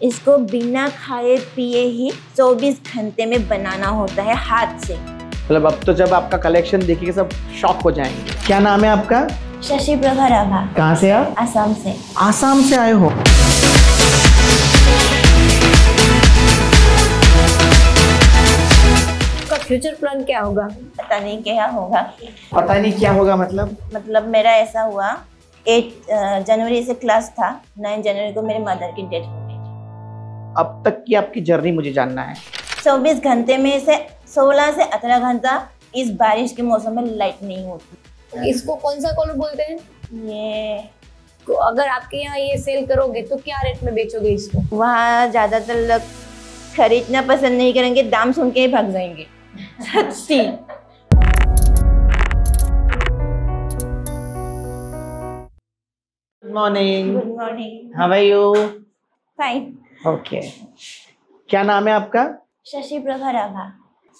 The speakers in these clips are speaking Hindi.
इसको बिना खाए पिए ही 24 घंटे में बनाना होता है हाथ से। मतलब अब तो जब आपका कलेक्शन देखेंगे सब शॉक हो जाएंगे। क्या नाम है आपका? शशि प्रभा राभा। कहाँ से आप? आसाम से। आसाम से आए हो? आपका फ्यूचर प्लान क्या होगा? पता नहीं क्या होगा। पता नहीं क्या होगा मतलब मेरा ऐसा हुआ 8 जनवरी से क्लास था, 9 जनवरी को मेरे मदर की डेथ हो गई। अब तक की आपकी जर्नी मुझे जानना है। 24 घंटे में से 16 से 18 घंटा इस बारिश के मौसम में लाइट नहीं होती। इसको कौन सा कलर बोलते हैं? ये तो अगर आपके यहाँ ये सेल करोगे तो क्या रेट में बेचोगे इसको? वहाँ ज्यादातर लोग खरीदना पसंद नहीं करेंगे, दाम सुन के ही भाग जाएंगे। सच्ची। Good morning. Good morning. How are you? Fine. Okay. क्या नाम है आपका? शशि प्रभा राभा।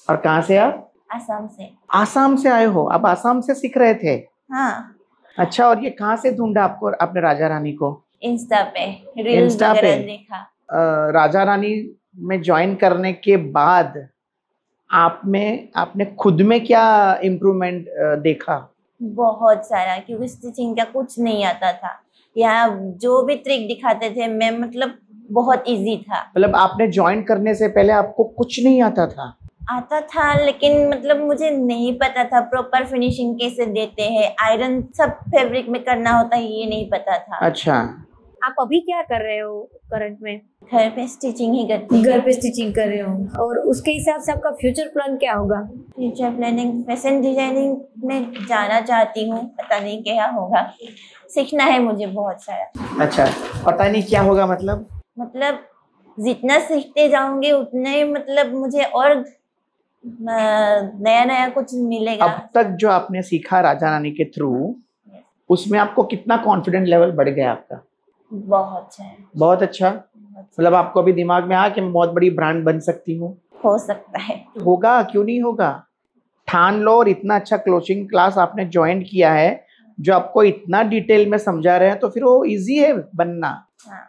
और कहाँ से आप? आसाम से। आसाम से आए हो? आप आसाम से सीख रहे थे? हाँ। अच्छा, और ये कहाँ से ढूंढा आपको आपने राजा रानी को? इंस्टा पे रील्स इंस्टा पे? वगैरह देखा। राजा रानी में ज्वाइन करने के बाद आपने खुद में क्या इम्प्रूवमेंट देखा? बहुत सारा, क्योंकि स्टिचिंग का कुछ नहीं आता था। यहाँ जो भी ट्रिक दिखाते थे मैं मतलब बहुत इजी था। मतलब आपने ज्वाइन करने से पहले आपको कुछ नहीं आता था? आता था, लेकिन मतलब मुझे नहीं पता था प्रॉपर फिनिशिंग कैसे देते हैं, आयरन सब फैब्रिक में करना होता है ये नहीं पता था। अच्छा। आप अभी क्या कर रहे हो करंट में? घर पे स्टिचिंग ही करती हूँ। घर पे स्टिचिंग कर रहे हो, और उसके हिसाब से आपका फ्यूचर प्लान क्या होगा? फ्यूचर प्लानिंग फैशन डिजाइनिंग में जाना चाहती हूँ, पता नहीं क्या होगा। सीखना है मुझे बहुत सारा। अच्छा, पता नहीं क्या होगा मतलब जितना सीखते जाऊंगी उतना ही मतलब मुझे और नया नया कुछ मिलेगा। अब तक जो आपने सीखा राजा रानी के थ्रू, उसमें आपको कितना कॉन्फिडेंट लेवल बढ़ गया आपका? बहुत अच्छा है। बहुत अच्छा। मतलब आपको अभी दिमाग में आ कि मैं बहुत बड़ी ब्रांड बन सकती हूँ? हो सकता है। होगा, क्यों नहीं होगा। ठान लो। और इतना अच्छा कोचिंग क्लास आपने ज्वाइन किया है जो आपको इतना डिटेल में समझा रहे हैं, तो फिर वो इजी है बनना। हाँ।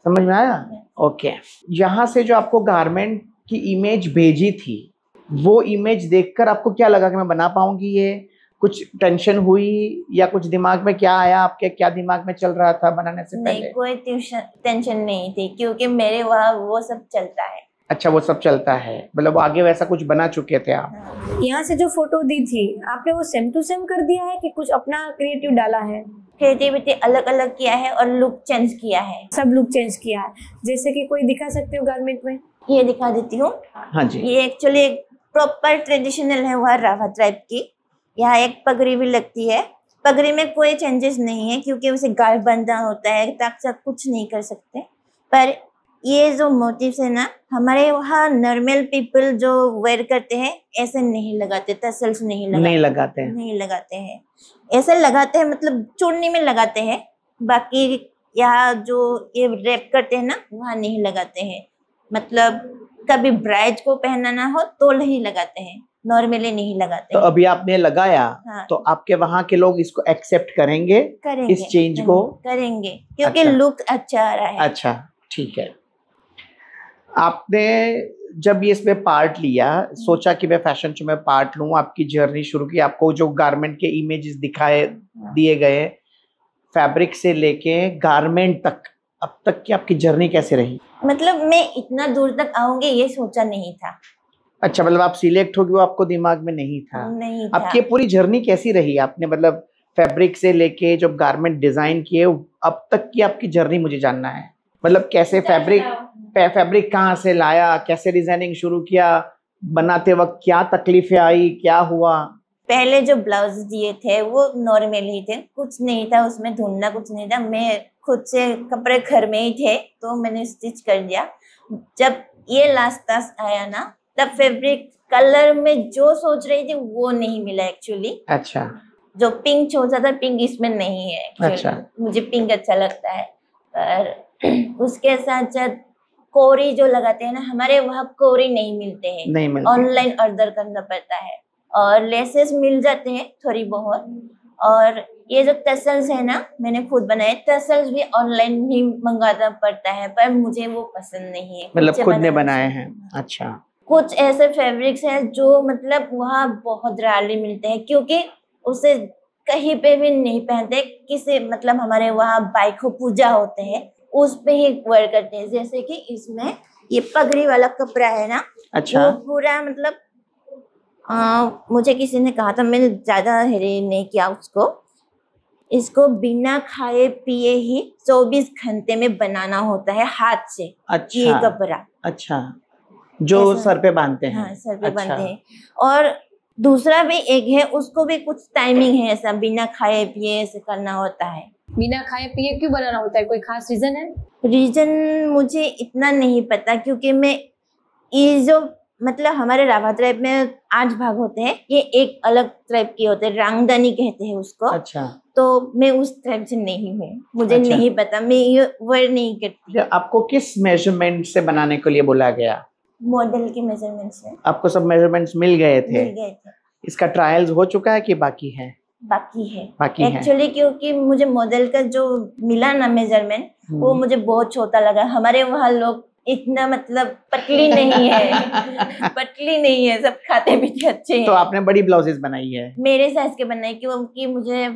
समझ में आया? ओके। यहाँ से जो आपको गारमेंट की इमेज भेजी थी, वो इमेज देखकर आपको क्या लगा कि मैं बना पाऊंगी ये? कुछ टेंशन हुई या कुछ दिमाग में क्या आया आपके? क्या दिमाग में चल रहा था बनाने से पहले? नहीं, कोई टेंशन नहीं थी, क्योंकि मेरे वहाँ वो सब चलता है। अच्छा, वो सब चलता है। मतलब आगे वैसा कुछ बना चुके थे आप? हाँ। यहाँ से जो फोटो दी थी आपने वो सेम टू सेम कर दिया है कि कुछ अपना क्रिएटिव डाला है? क्रिएटिविटी अलग अलग किया है और लुक चेंज किया है। सब लुक चेंज किया है। जैसे कि कोई दिखा सकते हो गारमेंट में? ये दिखा देती हूँ। हाँ जी। ये एक्चुअली एक प्रॉपर ट्रेडिशनल है वहाँ राभा ट्राइब की। यहाँ एक पगड़ी भी लगती है। पगड़ी में कोई चेंजेस नहीं है, क्योंकि उसे गाढ़ बंधा होता है, तक कुछ नहीं कर सकते। पर ये जो मोटिव्स है ना, हमारे वहाँ नॉर्मल पीपल जो वेयर करते हैं ऐसे नहीं लगाते, टसल्स नहीं लगाते हैं। ऐसे लगाते हैं मतलब चुन्नी में लगाते हैं। बाकी यहाँ जो ये रैप करते हैं ना, वहाँ नहीं लगाते हैं। मतलब कभी ब्राइड को पहनाना हो तो नहीं लगाते हैं, नॉर्मली नहीं लगाते तो हैं। अभी आपने लगाया। हाँ। तो आपके वहाँ के लोग इसको एक्सेप्ट करेंगे इस चेंज को? करेंगे, क्योंकि अच्छा। लुक अच्छा आ रहा है। अच्छा, ठीक है। आपने जब ये इसमें पार्ट लिया, सोचा कि मैं फैशन शो में पार्ट लूं, आपकी जर्नी शुरू की, आपको जो गारमेंट के इमेजेस दिए गए, फैब्रिक से लेके गारमेंट तक, अब तक की आपकी जर्नी कैसे रही? मतलब मैं इतना दूर तक आऊंगी ये सोचा नहीं था। अच्छा, मतलब आप सिलेक्ट होगी वो आपको दिमाग में नहीं था? नहीं था। आपकी पूरी जर्नी कैसी रही? आपने मतलब फैब्रिक से लेके जब गारमेंट डिजाइन किए, अब तक की आपकी जर्नी मुझे जानना है। मतलब कैसे फैब्रिक कहाँ से लाया, कैसे डिजाइनिंग शुरू किया, बनाते वक्त क्या तकलीफें आई, क्या हुआ? पहले जो ब्लाउज दिए थे वो नॉर्मल ही थे, कुछ नहीं था उसमें, ढूंढना कुछ नहीं था। मैं खुद से कपड़े घर में ही थे तो मैंने स्टिच कर दिया। जब ये लास्ट टास्क आया ना, तब फैब्रिक कलर में जो सोच रही थी वो नहीं मिला एक्चुअली। अच्छा। जो पिंक सोचा था, पिंक इसमें नहीं है एक्चुअली। अच्छा। मुझे पिंक अच्छा लगता है। पर उसके साथ साथ कोरी जो लगाते हैं ना, हमारे वहाँ कोरी नहीं मिलते हैं, नहीं मिलते। ऑनलाइन ऑर्डर करना पड़ता है। और लेसेस मिल जाते हैं थोड़ी बहुत, और ये जो टसल्स है ना, मैंने खुद बनाए। टसल्स भी ऑनलाइन ही मंगाना पड़ता है, पर मुझे वो पसंद नहीं है। मतलब से खुद ने बनाना बनाए चाहिए। हैं। अच्छा। कुछ ऐसे फैब्रिक्स हैं जो मतलब वहाँ बहुत रेयरली मिलते हैं, क्योंकि उसे कहीं पे भी नहीं पहनते। किसी मतलब हमारे वहाँ बाइक पूजा होते हैं उस पे ही वेयर करते हैं। जैसे कि इसमें ये पगड़ी वाला कपड़ा है ना, अच्छा। वो पूरा मतलब मुझे किसी ने कहा था, मैंने ज्यादा हेरी नहीं किया उसको। इसको बिना खाए पिए ही 24 घंटे में बनाना होता है हाथ से। अच्छा। ये कपड़ा अच्छा, जो ऐसा- सर पे बांधते हैं। हाँ, सर पे अच्छा। बांधते हैं। और दूसरा भी एक है, उसको भी कुछ टाइमिंग है, ऐसा बिना खाए पिए ऐसे करना होता है। बिना खाए पिए क्यों बनाना होता है, कोई खास रीजन है? रीजन मुझे इतना नहीं पता, क्योंकि मैं ये जो मतलब हमारे राभा ट्राइब में 8 भाग होते हैं, ये एक अलग ट्राइब के होते हैं, रांगदानी कहते हैं उसको। अच्छा। तो मैं उस ट्राइब से नहीं हूँ, मुझे अच्छा। नहीं पता, मैं ये वर्ड नहीं करती। आपको किस मेजरमेंट से बनाने के लिए बोला गया? मॉडल के मेजरमेंट से आपको सब मेजरमेंट्स मिल गए थे? मिल गए थे। इसका ट्रायल्स हो चुका है कि बाकी है? बाकी है बाकी है। एक्चुअली, क्योंकि मुझे मॉडल का जो मिला ना मेजरमेंट, वो मुझे बहुत छोटा लगा। हमारे वहाँ लोग इतना मतलब पतली नहीं है पतली नहीं है, सब खाते पीते अच्छे तो हैं। आपने बड़ी ब्लाउजेस बनाई है? मेरे साइज के बनाए, क्योंकि मुझे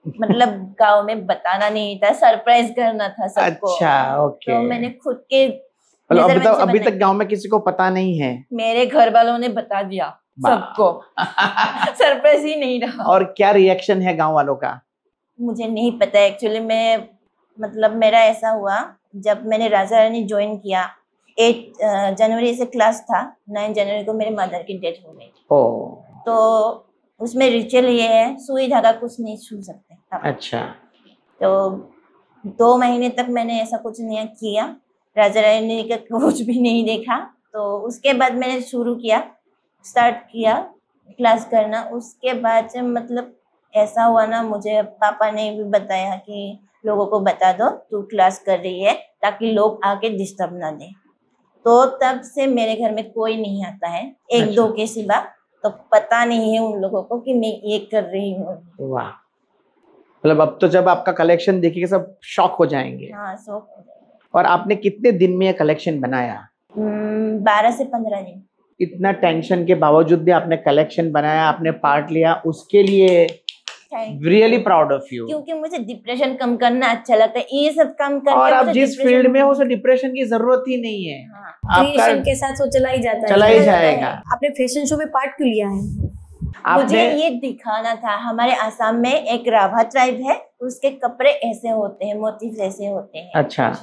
मतलब गांव में बताना नहीं था, सरप्राइज करना था सबको। अच्छा, ओके। तो मैंने खुद के मतलब मेजरमेंट से अभी बनाई। तक गांव में किसी को पता नहीं है? मेरे घर वालों ने बता दिया सबको सरप्राइज ही नहीं रहा। और क्या रिएक्शन है गांव वालों का? मुझे नहीं पता एक्चुअली। मैं मतलब मेरा ऐसा हुआ, जब मैंने राजा रानी ज्वाइन किया, 8 जनवरी से क्लास था, 9 जनवरी को मेरे मदर की डेथ हो गई। ओ। तो उसमें रिचुअल ये है, सुई धागा कुछ नहीं छू सकते आप। अच्छा। तो 2 महीने तक मैंने ऐसा कुछ नहीं किया, राजा रानी का कुछ भी नहीं देखा। तो उसके बाद मैंने स्टार्ट किया क्लास करना। उसके बाद से मतलब ऐसा हुआ ना, मुझे पापा ने भी बताया कि लोगों को बता दो तू क्लास कर रही है, ताकि लोग आके डिस्टर्ब ना दे। तो तब से मेरे घर में कोई नहीं आता है, एक अच्छा। 2 के सिवा। तो पता नहीं है उन लोगों को कि मैं ये कर रही हूँ। वाह, मतलब अब तो जब आपका कलेक्शन देखेंगे सब शॉक हो जाएंगे। हाँ, शौक हो जाएगा। और आपने कितने दिन में ये कलेक्शन बनाया? 12 से 15 दिन। इतना टेंशन के बावजूद भी आपने कलेक्शन बनाया, आपने पार्ट लिया, उसके लिए रियली प्राउड ऑफ यू। क्योंकि मुझे डिप्रेशन कम करना अच्छा लगता है, ये सब काम करके। और आप मुझे जिस depression फील्ड में हो उसे डिप्रेशन की जरूरत ही नहीं है। हाँ, आपका क्रिएशन के साथ वो चला ही जाता है। चला ही जाएगा। आपने फैशन शो में पार्ट क्यों लिया है? मुझे आपने ये दिखाना था, हमारे आसाम में एक राभा ट्राइब है, उसके कपड़े ऐसे होते हैं, मोटिव ऐसे होते हैं। अच्छा।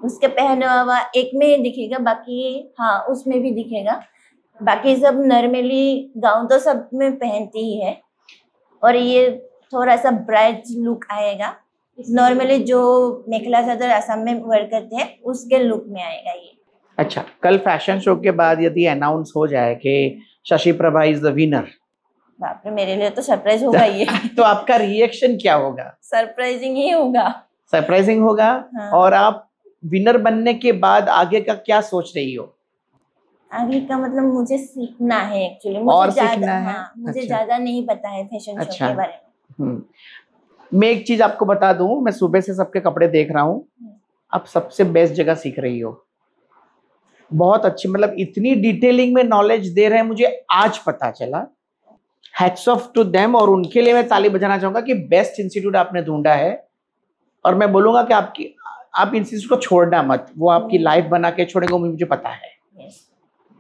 उसके पहनावा एक में ही दिखेगा, बाकी हाँ उसमें भी दिखेगा। बाकी सब नॉर्मली गाउन तो सब में पहनती ही है, और ये थोड़ा सा ब्राइट लुक आएगा। नॉर्मली जो मेखला चादर आसाम में वेयर करते हैं उसके लुक में आएगा ये। अच्छा, कल फैशन शो के बाद यदि अनाउंस हो जाए कि Shashi Prabha is the winner, बाप रे, मेरे लिए तो सरप्राइज होगा ये तो आपका रिएक्शन क्या होगा? सरप्राइजिंग ही होगा। सरप्राइजिंग होगा। हाँ। और आप विनर बनने के बाद आगे का क्या सोच रही हो? आगे का मतलब मुझे सीखना है एक्चुअली। और मुझे सीखना ज्यादा है? हाँ, मुझे अच्छा। ज्यादा नहीं पता है फैशन शो अच्छा। के बारे में। मैं एक चीज आपको बता दूं, मैं सुबह से सबके कपड़े देख रहा हूँ, आप सबसे बेस्ट जगह सीख रही हो। बहुत अच्छी, मतलब इतनी डिटेलिंग में नॉलेज दे रहे हैं, मुझे आज पता चला। हैट्स ऑफ टू देम, और उनके लिए मैं ताली बजाना चाहूंगा कि बेस्ट इंस्टीट्यूट आपने ढूंढा है। और मैं बोलूंगा कि आप इंस्टीट्यूट को छोड़ना मत, वो आपकी लाइफ बना के छोड़ेंगे, मुझे पता है।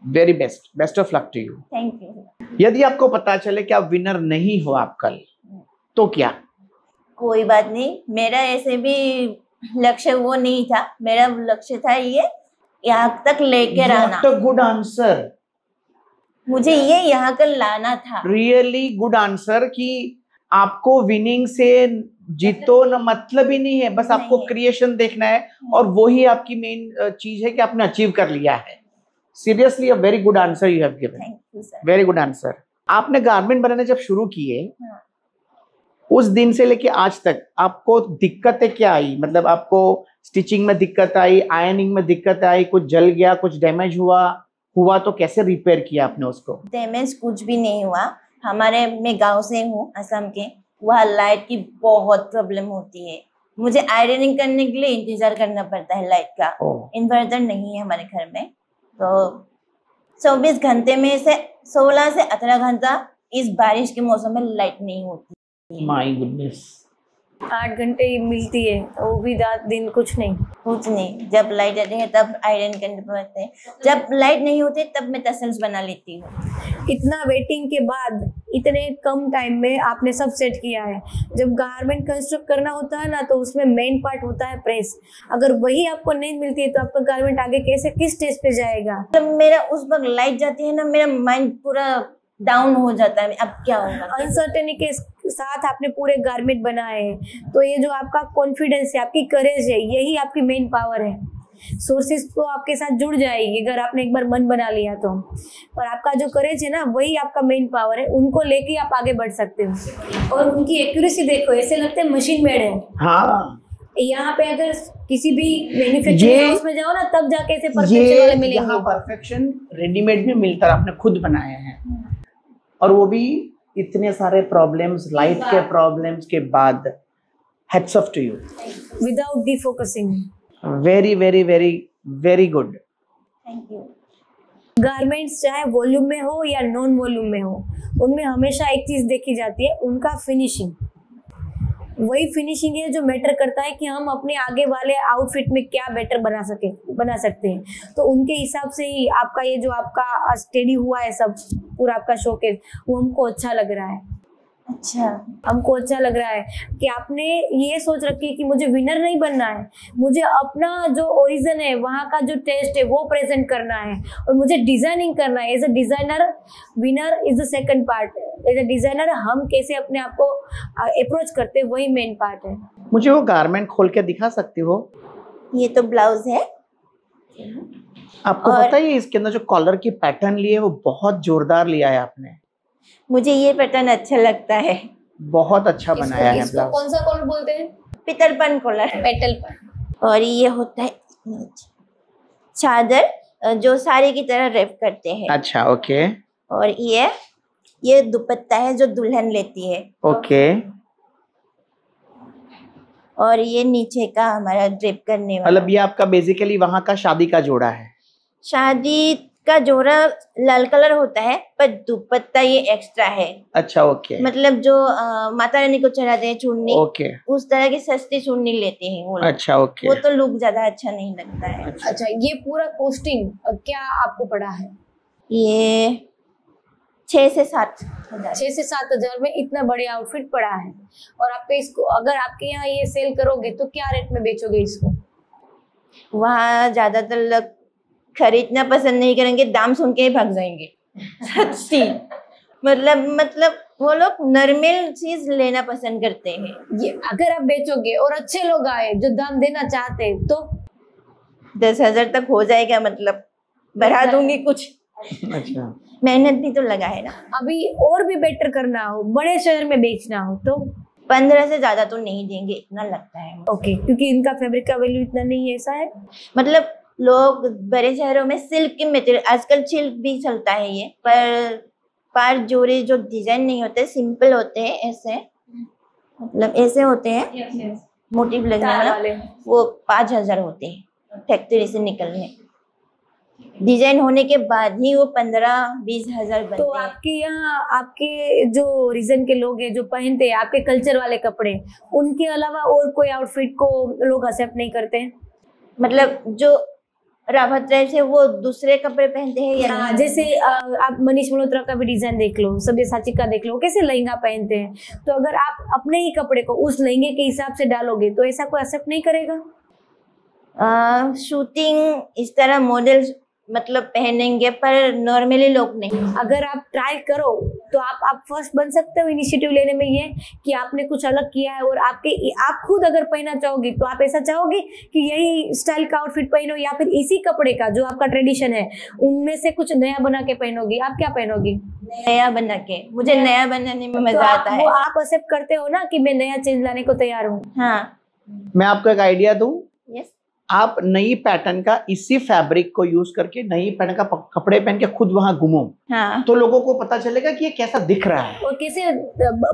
Very best of luck to you. Thank you. यदि आपको पता चले कि आप विनर नहीं हो आप कल, तो क्या? कोई बात नहीं, मेरा ऐसे भी लक्ष्य वो नहीं था। मेरा लक्ष्य था ये यहाँ तक लेकर आना। What a good answer. मुझे ये यहाँ कर लाना था। रियली गुड आंसर, कि आपको विनिंग से जीतो न मतलब ही नहीं है, बस आपको नहीं है। क्रिएशन देखना है, और वही आपकी मेन चीज है कि आपने अचीव कर लिया है। Seriously a very good answer you have given. Thank you sir. Very good answer. आपने गारमेंट बनाने जब शुरू किए, हाँ। उस दिन से लेके आज तक आपको दिक्कतें क्या आई? मतलब आपको स्टिचिंग में दिक्कत आई, आयरनिंग में दिक्कत आई, कुछ जल गया, कुछ डैमेज हुआ तो कैसे रिपेयर किया आपने उसको? डैमेज कुछ भी नहीं हुआ। मैं गांव से हूँ, असम के। वहाँ लाइट की बहुत प्रॉब्लम होती है। मुझे आयरनिंग करने के लिए इंतजार करना पड़ता है लाइट का। इन्वर्टर नहीं है हमारे घर में, तो 24 घंटे में से 16 से 18 घंटा इस बारिश के मौसम में लाइट नहीं होती। My goodness. 8 घंटे ही मिलती है, वो भी रात दिन कुछ नहीं। जब लाइट आती है तब आयरन करने पड़ते हैं, जब लाइट नहीं होती तब मैं टसल्स बना लेती हूँ। इतना वेटिंग के बाद इतने कम टाइम में आपने सब सेट किया है। जब गारमेंट कंस्ट्रक्ट करना होता है ना, तो उसमें मेन पार्ट होता है प्रेस। अगर वही आपको नहीं मिलती है तो आपका गारमेंट आगे कैसे किस स्टेज पे जाएगा? जब मेरा उस वक्त लाइट जाती है ना, मेरा माइंड पूरा डाउन हो जाता है, अब क्या होगा। अनसर्टेनिटी के साथ आपने पूरे गारमेंट बनाए हैं, तो ये जो आपका कॉन्फिडेंस है, आपकी करेज है, यही आपकी मेन पावर है। सोर्सेस तो आपके साथ जुड़ जाएगी अगर आपने एक बार मन बना लिया तो, पर आपका जो करेज है ना, वही आपका मेन पावर है। उनको लेके आप आगे बढ़ सकते हो। और उनकी एक्यूरेसी देखो, ऐसे लगता है मशीन मेड है। हाँ, यहाँ पे अगर किसी भी मैन्युफैक्चरिंग हाउस में जाओ ना, तब जाके ऐसे परफेक्शन वाले मिलेंगे। यहाँ परफेक्शन रेडीमेड में मिलता है, आपने खुद बनाए हैं, और वो भी इतने सारे प्रॉब्लम्स, लाइट के प्रॉब्लम्स के बाद। Hats off to you, without defocusing. Very very very very good. Thank you. Garments चाहे वॉल्यूम में हो या नॉन वॉल्यूम में हो, उनमें हमेशा एक चीज देखी जाती है, उनका फिनिशिंग। वही फिनिशिंग है जो मैटर करता है कि हम अपने आगे वाले आउटफिट में क्या बेटर बना सकते हैं। तो उनके हिसाब से ही आपका ये जो आपका स्टेडी हुआ है सब पूरा आपका शोकेस, वो हमको अच्छा लग रहा है। अच्छा, हमको अच्छा लग रहा है कि आपने ये सोच रखी है कि मुझे विनर नहीं बनना है, मुझे अपना जो ओरिजिन है, वहाँ का जो टेस्ट है वो प्रेजेंट करना है, और मुझे डिजाइनिंग करना है। As a designer, winner is the second part. As a designer हम कैसे अपने आप को अप्रोच करते हैं, वही मेन पार्ट है। मुझे वो गारमेंट खोल के दिखा सकती हो? ये तो ब्लाउज है। आपको पता है इसके अंदर जो कॉलर की पैटर्न ली है वो बहुत जोरदार लिया है आपने। मुझे ये पैटर्न अच्छा लगता है, बहुत अच्छा बनाया है इसको ब्लाउज। कौन सा कॉलर बोलते हैं? पितरपन कॉलर, पेटल पर। और ये होता है चादर जो साड़ी की तरह रैप करते हैं। अच्छा, ओके। और ये दुपट्टा है जो दुल्हन लेती है। ओके। और ये नीचे का हमारा ड्रेप करने वाला। मतलब ये आपका बेसिकली वहाँ का शादी का जोड़ा है? शादी का जोड़ा लाल कलर होता है, पर दुपट्टा ये एक्स्ट्रा है। अच्छा, ओके। मतलब जो माता रानी को चढ़ाते हैं चुन्नी, ओके, उस तरह की सस्ती चुन्नी लेते हैं वो लोग। अच्छा, ओके। वो तो लुक ज्यादा अच्छा नहीं लगता है। अच्छा, ये पूरा कॉस्टिंग क्या आपको पड़ा है? ये 6 से 7 हजार। 6 से 7 हजार में इतना बढ़िया आउटफिट पड़ा है। और आप इसको अगर आपके यहाँ ये सेल करोगे तो क्या रेट में बेचोगे इसको? वहाँ ज्यादातर लोग खरीदना पसंद नहीं करेंगे, दाम सुन के ही भाग जाएंगे। सच्ची, मतलब वो लोग नॉर्मल चीज लेना पसंद करते हैं। ये अगर आप बेचोगे और अच्छे लोग आए जो दाम देना चाहते हैं तो 10,000 तक हो जाएगा, मतलब बढ़ा दूंगी कुछ। अच्छा, मेहनत भी तो लगा है ना। अभी और भी बेटर करना हो, बड़े शहर में बेचना हो तो 15 से ज्यादा तो नहीं देंगे, इतना लगता है। ओके, क्योंकि इनका फैब्रिक का वैल्यू इतना नहीं है, ऐसा है। मतलब लोग बड़े शहरों में सिल्क के मटेरियल, आजकल सिल्क भी चलता है ये, पर जोड़े जो डिजाइन नहीं होते, सिंपल होते हैं, ऐसे मतलब ऐसे होते हैं, मोटिव लगने वाले, वो 5,000 होते हैं फैक्ट्री से निकलने। डिजाइन होने के बाद ही वो 15-20 हजार बनते तो हैं। आपके यहाँ आपके जो रीजन के लोग हैं जो पहनते हैं आपके कल्चर वाले कपड़े, उनके अलावा और कोई आउटफिट को लोग एक्सेप्ट नहीं करते हैं? मतलब जो रावत ट्राइब से वो दूसरे कपड़े पहनते हैं या नहीं? जैसे आप मनीष मल्होत्रा का भी डिजाइन देख लो, सब्यसाची का देख लो, कैसे लहंगा पहनते हैं। तो अगर आप अपने ही कपड़े को उस लहंगे के हिसाब से डालोगे तो ऐसा कोई एक्सेप्ट नहीं करेगा। शूटिंग इस तरह मॉडल्स मतलब पहनेंगे, पर नॉर्मली लोग नहीं। अगर आप ट्राई करो तो आप फर्स्ट बन सकते हो इनिशिएटिव लेने में, ये कि आपने कुछ अलग किया है और आप खुद अगर पहनना चाहोगी तो आप ऐसा चाहोगे कि यही स्टाइल का आउटफिट पहनो, या फिर इसी कपड़े का जो आपका ट्रेडिशन है उनमें से कुछ नया बना के पहनोगी? आप क्या पहनोगी? नया बना के, मुझे नया बनाने में मजा आता है। वो आप एक्सेप्ट करते हो ना कि मैं नया चेंज लाने को तैयार हूँ? हाँ। मैं आपको एक आइडिया दूं। यस। आप नई पैटर्न का इसी फैब्रिक को यूज करके नई पैटर्न का कपड़े पहन के खुद वहां घूमो, हाँ तो लोगों को पता चलेगा कि ये कैसा दिख रहा है। और कैसे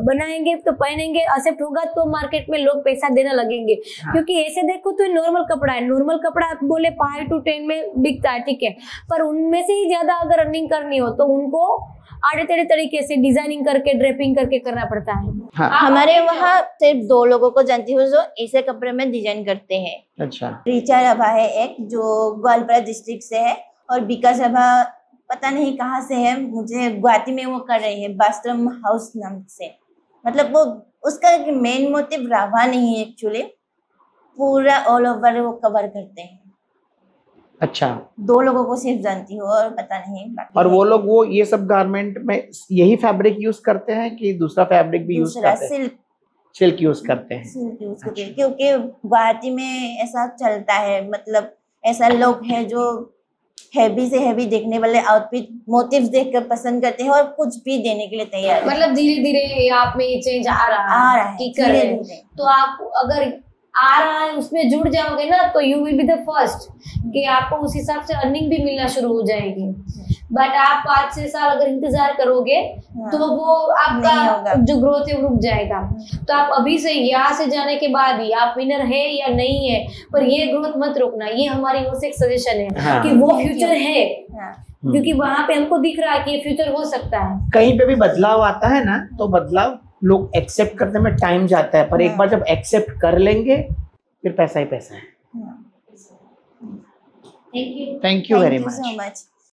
बनाएंगे तो पहनेंगे, एक्सेप्ट होगा तो मार्केट में लोग पैसा देने लगेंगे। हाँ। क्योंकि ऐसे देखो तो नॉर्मल कपड़ा है, नॉर्मल कपड़ा आप बोले 5 to 10 में बिकता है, ठीक है, पर उनमें से ही ज्यादा अगर अर्निंग करनी हो तो उनको आड़े टेढ़े तरीके से डिजाइनिंग करके ड्रेपिंग करके करना पड़ता है। हाँ। हमारे वहाँ सिर्फ 2 लोगों को जानती हूँ जो ऐसे कपड़े में डिजाइन करते हैं। अच्छा। रीचा रभा है एक, जो ग्वालियर डिस्ट्रिक्ट से है, और विकास रभा पता नहीं कहाँ से है, मुझे गुवाहाटी में वो कर रही है बास्त्रम हाउस नाम से। मतलब वो उसका मेन मोटिव राभा नहीं है एक्चुअली, पूरा ऑल ओवर वो कवर करते हैं। अच्छा। 2 लोगों को सिर्फ जानती हूँ और पता नहीं बाकी। और वो लोग वो ये सब गारमेंट में यही फैब्रिक यूज करते हैं कि दूसरा फैब्रिक भी यूज दूसरा करते हैं? सिल्क सिल्क यूज करते हैं। सिल्क यूज करते हैं, क्योंकि गुवाहाटी में ऐसा चलता है। मतलब ऐसा लोग हैं जो हैवी से हैवी देखने वाले आउटफिट मोटिव्स देखकर पसंद करते हैं और कुछ भी देने के लिए तैयार हैं। मतलब धीरे धीरे आप में ये चेंज आ रहा है कि कर रहे हैं। धीरे-धीरे। तो आप अगर आ रहा है उसमें जुड़ जाओगे ना तो you will be the first कि आपको उस हिसाब से अर्निंग भी मिलना शुरू हो जाएगी। बट आप 5-6 साल अगर इंतजार करोगे तो वो नहीं होगा। आपका जो ग्रोथ है वो रुक जाएगा। तो आप अभी से यहाँ से जाने के बाद ही आप विनर है या नहीं है, पर ये ग्रोथ मत रोकना। ये हमारी ओर से एक सजेशन है हाँ। कि वो फ्यूचर है, हाँ। क्योंकि वहां पे हमको दिख रहा है कि ये फ्यूचर हो सकता है। कहीं पे भी बदलाव आता है ना, तो बदलाव लोग एक्सेप्ट करने में टाइम जाता है, पर एक बार जब एक्सेप्ट कर लेंगे फिर पैसा ही पैसा है। Thank you. Thank you very Thank you much. so much.